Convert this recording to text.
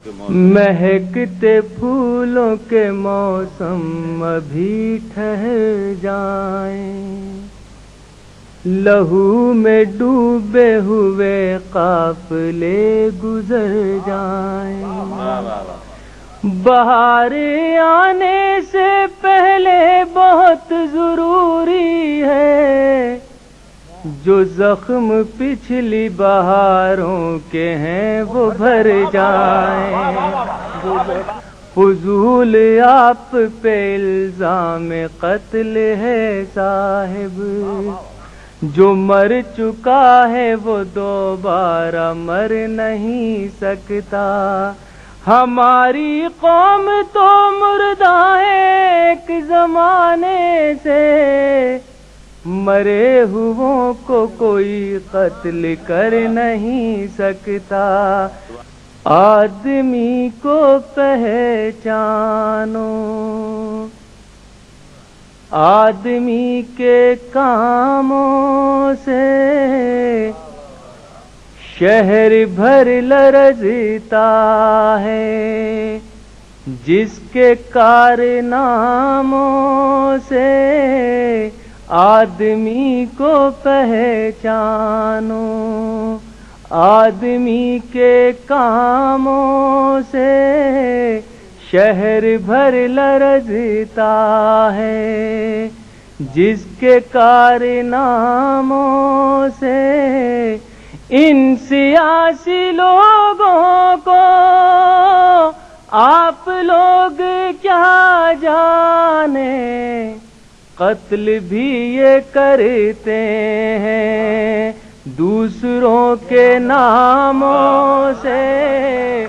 کے موسم مہکتے پھولوں کے موسم ابھی ٹھہر جائیں، لہو میں ڈوبے ہوئے قافلے گزر جائیں۔ بہار آنے سے پہلے بہت ضروری ہے، جو زخم پچھلی بہاروں کے ہیں وہ بھر جائیں۔ فضول آپ پہ الزام قتل ہے صاحب، جو مر چکا ہے وہ دوبارہ مر نہیں سکتا۔ ہماری قوم تو مردہ ہے ایک زمانے سے، مرے ہووں کو کوئی قتل کر نہیں سکتا۔ آدمی کو پہچانو، آدمی کے کاموں سے شہر بھر لرزتا ہے، جس کے کارناموں سے آدمی کو پہچانو۔ آدمی کے کاموں سے شہر بھر لرزتا ہے، جس کے کارناموں سے ان سیاسی لوگوں کو آپ لوگ کیا جانے، قتل بھی یہ کرتے ہیں دوسروں کے ناموں سے۔